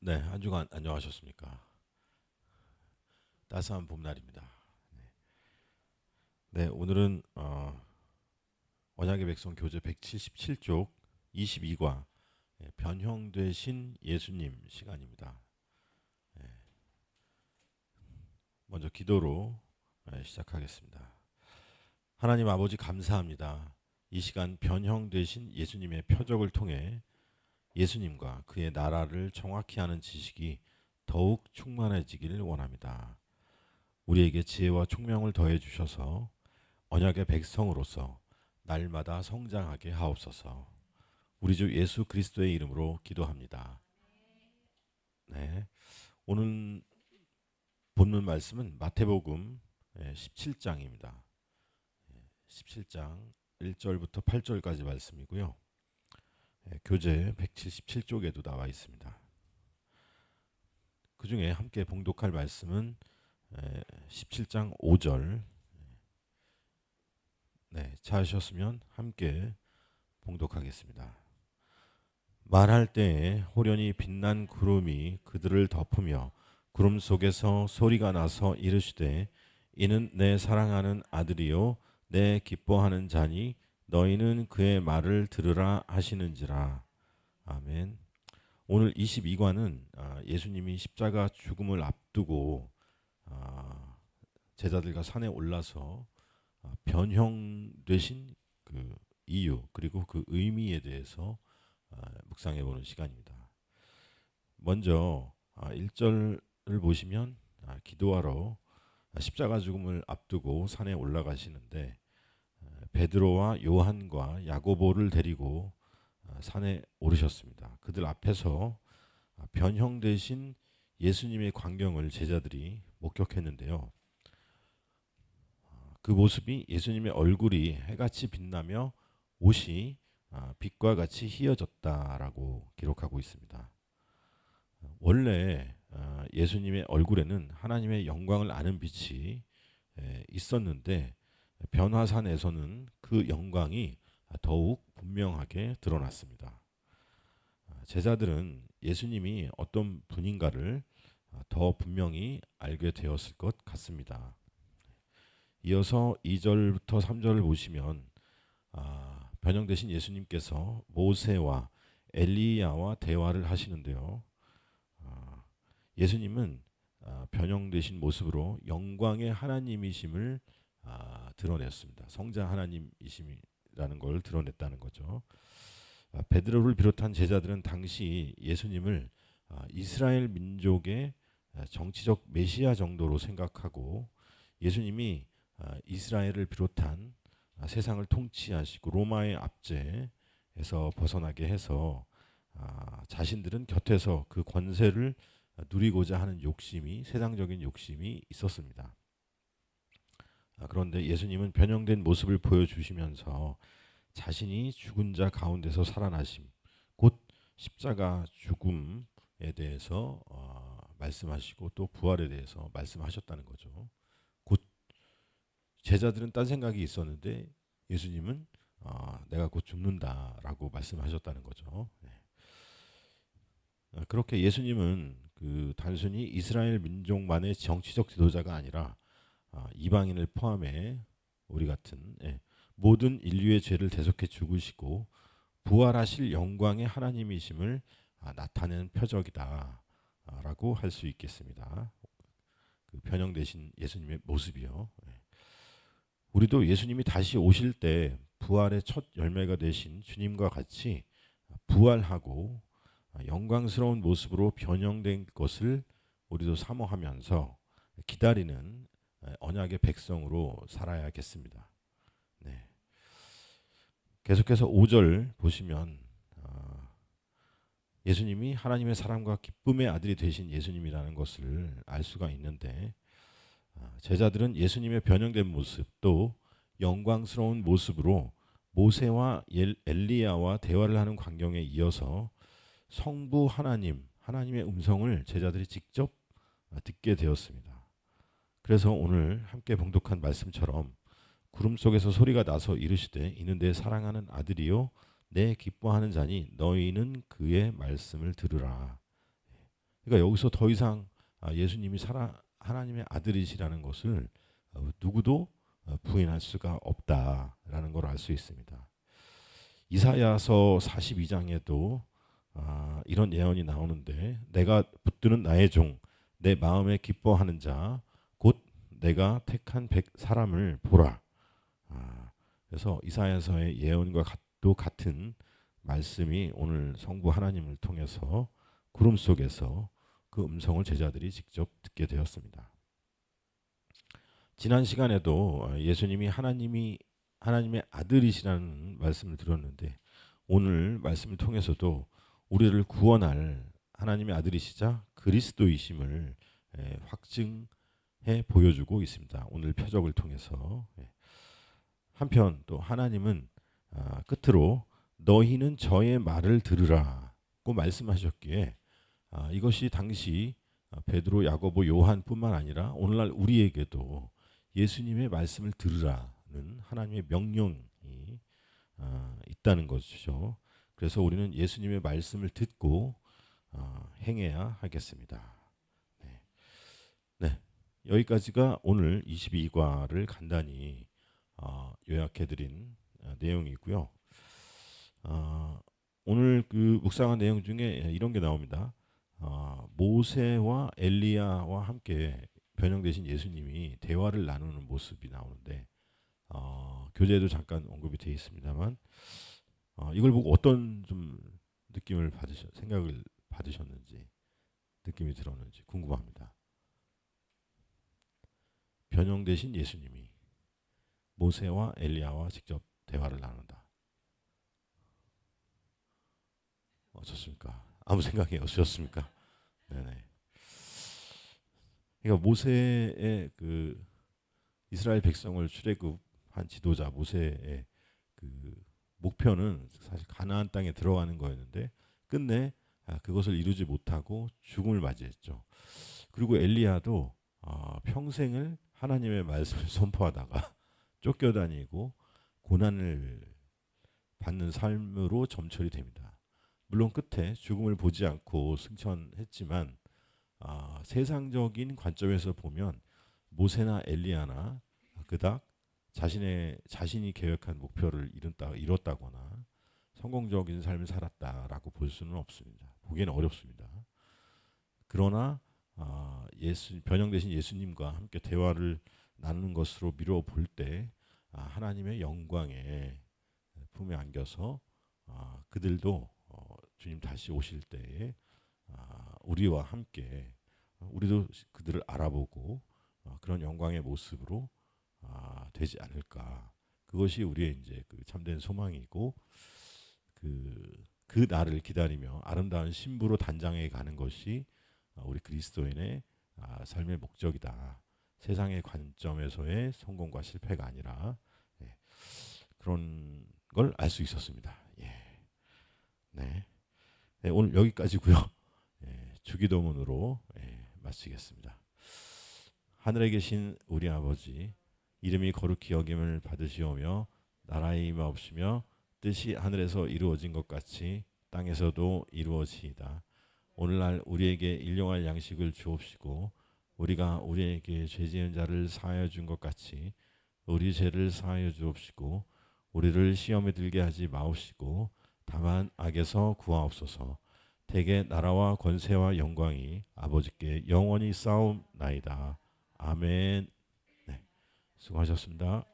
네, 한 주간 안녕하셨습니까? 따스한 봄날입니다. 네, 오늘은 언약의 백성 교재 177쪽 22과 변형되신 예수님 시간입니다. 먼저 기도로 시작하겠습니다. 하나님 아버지 감사합니다. 이 시간 변형되신 예수님의 표적을 통해 예수님과 그의 나라를 정확히 아는 지식이 더욱 충만해지기를 원합니다. 우리에게 지혜와 총명을 더해 주셔서 언약의 백성으로서 날마다 성장하게 하옵소서. 우리 주 예수 그리스도의 이름으로 기도합니다. 네. 오늘 본문 말씀은 마태복음 17장입니다. 17장 1절부터 8절까지 말씀이고요. 교재 177쪽에도 나와 있습니다. 그 중에 함께 봉독할 말씀은 17장 5절. 네, 찾으셨으면 함께 봉독하겠습니다. 말할 때에 호련히 빛난 구름이 그들을 덮으며 구름 속에서 소리가 나서 이르시되 이는 내 사랑하는 아들이요 내 기뻐하는 자니 너희는 그의 말을 들으라 하시는지라. 아멘. 오늘 22과는 예수님이 십자가 죽음을 앞두고 제자들과 산에 올라서 변형되신 그 이유 그리고 그 의미에 대해서 묵상해 보는 시간입니다. 먼저 1절을 보시면 기도하러 십자가 죽음을 앞두고 산에 올라가시는데 베드로와 요한과 야고보를 데리고 산에 오르셨습니다. 그들 앞에서 변형되신 예수님의 광경을 제자들이 목격했는데요. 그 모습이 예수님의 얼굴이 해같이 빛나며 옷이 빛과 같이 희어졌다라고 기록하고 있습니다. 원래 예수님의 얼굴에는 하나님의 영광을 아는 빛이 있었는데 변화산에서는 그 영광이 더욱 분명하게 드러났습니다. 제자들은 예수님이 어떤 분인가를 더 분명히 알게 되었을 것 같습니다. 이어서 2절부터 3절을 보시면 변형되신 예수님께서 모세와 엘리야와 대화를 하시는데요. 예수님은 변형되신 모습으로 영광의 하나님이심을 드러냈습니다. 성자 하나님이심이라는 걸 드러냈다는 거죠. 베드로를 비롯한 제자들은 당시 예수님을 이스라엘 민족의 정치적 메시아 정도로 생각하고 예수님이 이스라엘을 비롯한 세상을 통치하시고 로마의 압제에서 벗어나게 해서 자신들은 곁에서 그 권세를 누리고자 하는 욕심이 세상적인 욕심이 있었습니다. 그런데 예수님은 변형된 모습을 보여주시면서 자신이 죽은 자 가운데서 살아나심, 곧 십자가 죽음에 대해서 말씀하시고 또 부활에 대해서 말씀하셨다는 거죠. 곧 제자들은 딴 생각이 있었는데 예수님은 내가 곧 죽는다라고 말씀하셨다는 거죠. 네. 그렇게 예수님은 그 단순히 이스라엘 민족만의 정치적 지도자가 아니라 이방인을 포함해 우리 같은 모든 인류의 죄를 대속해 죽으시고 부활하실 영광의 하나님이심을 나타내는 표적이다라고 할 수 있겠습니다. 그 변형되신 예수님의 모습이요. 우리도 예수님이 다시 오실 때 부활의 첫 열매가 되신 주님과 같이 부활하고 영광스러운 모습으로 변형된 것을 우리도 사모하면서 기다리는 언약의 백성으로 살아야겠습니다. 네. 계속해서 5절 보시면 예수님이 하나님의 사랑과 기쁨의 아들이 되신 예수님이라는 것을 알 수가 있는데 제자들은 예수님의 변형된 모습 또 영광스러운 모습으로 모세와 엘리야와 대화를 하는 광경에 이어서 성부 하나님의 음성을 제자들이 직접 듣게 되었습니다. 그래서 오늘 함께 봉독한 말씀처럼 구름 속에서 소리가 나서 이르시되 이는 내 사랑하는 아들이요 내 기뻐하는 자니 너희는 그의 말씀을 들으라. 그러니까 여기서 더 이상 예수님이 하나님의 아들이시라는 것을 누구도 부인할 수가 없다라는 걸 알 수 있습니다. 이사야서 42장에도 이런 예언이 나오는데, 내가 붙드는 나의 종, 내 마음에 기뻐하는 자, 곧 내가 택한 사람을 보라. 그래서 이사야서의 예언과 또 같은 말씀이 오늘 성부 하나님을 통해서 구름 속에서 그 음성을 제자들이 직접 듣게 되었습니다. 지난 시간에도 예수님이 하나님의 아들이시라는 말씀을 들었는데, 오늘 말씀을 통해서도 우리를 구원할 하나님의 아들이시자 그리스도이심을 확증해 보여주고 있습니다. 오늘 표적을 통해서. 한편 또 하나님은 끝으로 너희는 저의 말을 들으라고 말씀하셨기에, 이것이 당시 베드로, 야고보, 요한뿐만 아니라 오늘날 우리에게도 예수님의 말씀을 들으라는 하나님의 명령이 있다는 것이죠. 그래서 우리는 예수님의 말씀을 듣고 행해야 하겠습니다. 네. 네. 여기까지가 오늘 22과를 간단히 요약해드린 내용이고요. 오늘 그 묵상한 내용 중에 이런 게 나옵니다. 모세와 엘리야와 함께 변형되신 예수님이 대화를 나누는 모습이 나오는데, 교재에도 잠깐 언급이 되어 있습니다만, 이걸 보고 어떤 좀 생각을 받으셨는지, 느낌이 들었는지 궁금합니다. 변형되신 예수님이 모세와 엘리야와 직접 대화를 나눈다. 어떻습니까? 아무 생각이 없으셨습니까? 네네. 그러니까 모세의 그 이스라엘 백성을 출애굽한 지도자 모세의 그 목표는 사실 가나안 땅에 들어가는 거였는데, 끝내 그것을 이루지 못하고 죽음을 맞이했죠. 그리고 엘리야도 평생을 하나님의 말씀을 선포하다가 쫓겨다니고 고난을 받는 삶으로 점철이 됩니다. 물론 끝에 죽음을 보지 않고 승천했지만, 세상적인 관점에서 보면 모세나 엘리야나 그닥 자신이 계획한 목표를 이뤘다거나 성공적인 삶을 살았다라고 볼 수는 없습니다. 보기에는 어렵습니다. 그러나 변형되신 예수님과 함께 대화를 나누는 것으로 미루어 볼 때 하나님의 영광의 품에 안겨서 그들도 주님 다시 오실 때에 우리와 함께 우리도 그들을 알아보고 그런 영광의 모습으로 되지 않을까. 그것이 우리의 이제 그 참된 소망이고, 그 날을 기다리며 아름다운 신부로 단장해 가는 것이 우리 그리스도인의 삶의 목적이다. 세상의 관점에서의 성공과 실패가 아니라, 그런 걸 알 수 있었습니다. 네. 네, 오늘 여기까지고요. 주기도문으로 마치겠습니다. 하늘에 계신 우리 아버지, 이름이 거룩히 여김을 받으시오며 나라의 임하옵시며 뜻이 하늘에서 이루어진 것 같이 땅에서도 이루어지이다. 오늘날 우리에게 일용할 양식을 주옵시고, 우리가 우리에게 죄 지은 자를 사하여 준 것 같이 우리 죄를 사하여 주옵시고, 우리를 시험에 들게 하지 마옵시고 다만 악에서 구하옵소서. 대개 나라와 권세와 영광이 아버지께 영원히 쌓옵나이다. 아멘. 네, 수고하셨습니다.